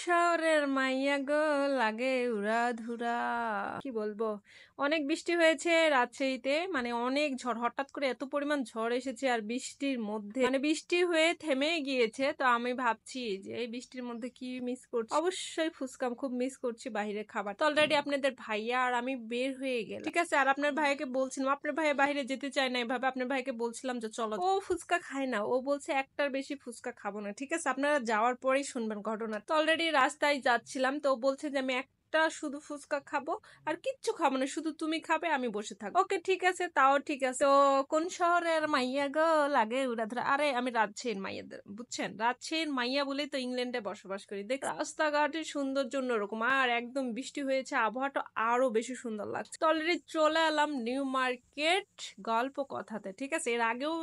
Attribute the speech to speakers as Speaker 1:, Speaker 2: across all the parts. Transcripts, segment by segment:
Speaker 1: শহরের মাইয়া গো লাগে উড়াধুরা। কি বলবো, অনেক বৃষ্টি হয়েছে রাজশাহীতে, মানে অনেক ঝড়, হঠাৎ করে এত পরিমাণ ঝড় এসেছে আর বৃষ্টির মধ্যে মানে বৃষ্টি হয়ে থেমে গিয়েছে। তো আমি ভাবছি যে এই বৃষ্টির মধ্যে কি মিস করছি, অবশ্যই ফুচকা খুব মিস করছি, বাহিরের খাবার। তো অলরেডি আপনাদের ভাইয়া আর আমি বের হয়ে গেলাম, ঠিক আছে। আর আপনার ভাইকে বলছিলাম, আপনার ভাইয়া বাইরে যেতে চায় না, এভাবে আপনার ভাইকে বলছিলাম যে চলো, ও ফুচকা খায় না, ও বলছে একটার বেশি ফুচকা খাবো না, ঠিক আছে। আপনারা যাওয়ার পরেই শুনবেন ঘটনা। তো অলরেডি রাস্তায় যাচ্ছিলাম, তো ও বলছে যে আমি একটা শুধু ফুচকা খাবো আর কিচ্ছু খাবো না, শুধু তুমি খাবে, আমি বসে থাকবো। ওকে ঠিক আছে, তাও ঠিক আছে। তো কোন শহরের মাইয়া গো লাগে উড়াধুরা? আরে আমি রাজশাহীর মাইয়া, বুঝছেন, রাজশাহীর মাইয়া বলেই তো ইংল্যান্ডে বসবাস করি। দেখ রাস্তাঘাটের সৌন্দর্য অন্যরকম, আর একদম বৃষ্টি হয়েছে, আবহাওয়াটা আরো বেশি সুন্দর লাগছে। তো অলরেডি চলে এলাম নিউ মার্কেট গল্প কথাতে, ঠিক আছে। এর আগেও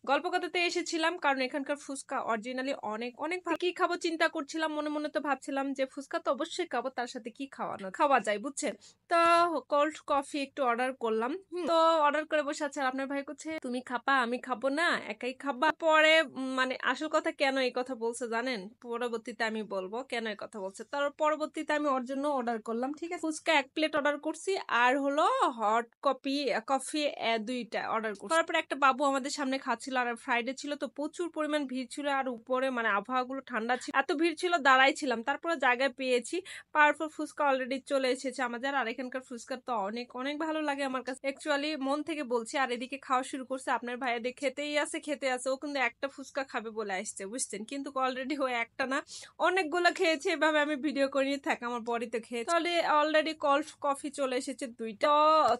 Speaker 1: গল্প কথাতে এসেছিলাম, কারণ এখানকার ফুচকা অরিজিনালি অনেক অনেক ভালো। কি খাবো চিন্তা করছিলাম, মনে মনে তো ভাবছিলাম যে ফুচকা তো অবশ্যই খাবো, তার সাথে কি খাওয়া যায়, বুঝছেন। তো কোল্ড কফি একটু অর্ডার করলাম। তো অর্ডার করে বসে আছে, আর আপনার ভাই করছে তুমি খাবা, আমি খাবো না, একাই খাবা। পরে মানে আসল কথা কেন এই কথা বলছে জানেন, পরবর্তীতে আমি বলবো কেন এই কথা বলছে। তার পরবর্তীতে আমি ওর জন্য অর্ডার করলাম, ঠিক আছে। ফুচকা 1 প্লেট অর্ডার করছি, আর হলো হট কফি 2টা অর্ডার করছি। তারপর একটা বাবু আমাদের সামনে খাচ্ছিল, আর ফ্রাইডে ছিল তো প্রচুর পরিমাণ ভিড় ছিল, আর উপরে মানে আবহাওয়া গুলো ঠান্ডা ছিল, এত ভিড় ছিল দাঁড়াই ছিলাম, তারপরে জায়গায় পেয়েছি। পাওয়ারফুল ফুচকা অলরেডি চলে এসেছে আমাদের। আর এখানকার ফুচকা তো অনেক অনেক ভালো লাগে আমার কাছে, অ্যাকচুয়ালি মন থেকে বলছি। আর এদিকে খাওয়া শুরু করছে আপনার ভাইয়া, দিয়ে খেতে আছে, ও কিন্তু একটা ফুচকা খাবে বলে আসছে, বুঝছেন, কিন্তু অলরেডি ও একটা না অনেকগুলো খেয়েছে। এভাবে আমি ভিডিও করিয়ে থাকি, আমার বডিতে খেয়েছে। তাহলে অলরেডি কোল্ড কফি চলে এসেছে 2টা।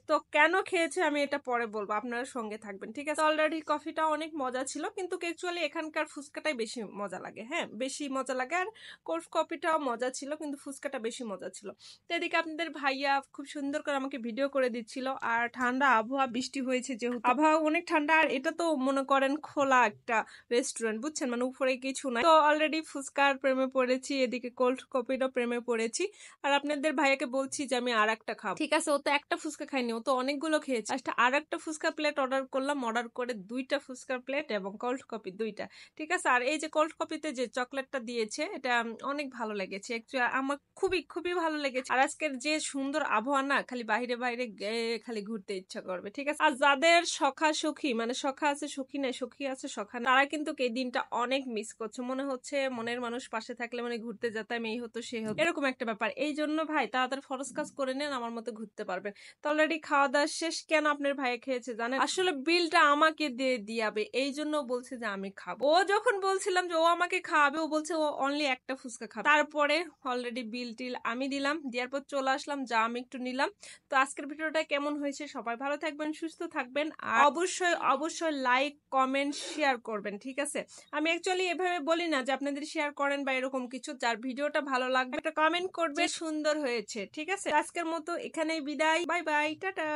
Speaker 1: তো কেন খেয়েছে আমি এটা পরে বলবো, আপনারা সঙ্গে থাকবেন, ঠিক আছে। অলরেডি কফিটা অনেক মজা ছিল, কিন্তু অ্যাকচুয়ালি এখানকার ফুচকাটাই বেশি মজা লাগে, হ্যাঁ বেশি মজা লাগে। আর কোল্ড কফিটাও মজা ছিল, কিন্তু ফুচকাটা বেশি মজা ছিল। তো এদিকে আপনাদের ভাইয়া খুব সুন্দর করে আমাকে ভিডিও করে দিচ্ছিল। আর ঠান্ডা আবহাওয়া, বৃষ্টি হয়েছে যেহেতু আবহাওয়া অনেক ঠান্ডা, আর এটা তো মনে করেন খোলা একটা রেস্টুরেন্ট, বুঝছেন, মানে উপরে কিছু নাই। তো অলরেডি ফুচকার প্রেমে পড়েছি, এদিকে কোল্ড কফিরও প্রেমে পড়েছি। আর আপনাদের ভাইয়াকে বলছি যে আমি আর একটা খাবো, ঠিক আছে। ও তো একটা ফুচকা খাইনি, ও তো অনেকগুলো খেয়েছে। আর একটা ফুচকা প্লেট অর্ডার করলাম, অর্ডার করে 2টা ফুচকার প্লেট এবং কোল্ড কফি 2টা, ঠিক আছে। আর এই যে কোল্ড কফিতে যে চকলেটটা দিয়েছে, এটা অনেক ভালো লেগেছে, অ্যাকচুয়ালি আমার খুবই খুবই ভালো লেগেছে। আর আজকের যে সুন্দর আবহাওয়া না, খালি বাইরে বাইরে খালি ঘুরতে ইচ্ছা করবে, ঠিক আছে। আর যাদের সখা সখী, মানে সখা আছে সখী নাই, সখী আছে সখা নাই, তারা কিন্তু এই দিনটা অনেক মিস করছে। মনে হচ্ছে মনের মানুষ পাশে থাকলে মানে ঘুরতে যেতাম, এই হতো সে হতো, এরকম একটা ব্যাপার। এই জন্য ভাই তাড়াতাড়ি ফরজ কাজ করে নেন, আমার মতো ঘুরতে পারবেন। তো অলরেডি খাওয়া দাওয়া শেষ। কেন আপনার ভাইয়া খেয়েছে জানেন, আসলে বিলটা আমাকে দিয়ে দিয়াবে, এই জন্য বলছে যে আমি খাবো। ও যখন বলছিলাম যে ও আমাকে খাওয়াবে, ও বলছে ও অনলি একটা ফুচকা খাবে। তারপরে অলরেডি বিল টিল আমি দিলাম, দেওয়ার পর চলে আসলাম, যা আমি একটু নিলাম। তো আজকের ভিডিওটা কেমন হয়েছে, সবাই ভালো থাকবেন, সুস্থ থাকবেন, আর অবশ্যই অবশ্যই লাইক কমেন্ট শেয়ার করবেন, ঠিক আছে। আমি অ্যাকচুয়ালি এভাবে বলি না যে আপনাদের শেয়ার করেন বা এরকম কিছু, যার ভিডিওটা ভালো লাগবে একটা কমেন্ট করবে সুন্দর হয়েছে, ঠিক আছে। আজকের মতো এখানেই বিদায়, বাই বাই, টাটা।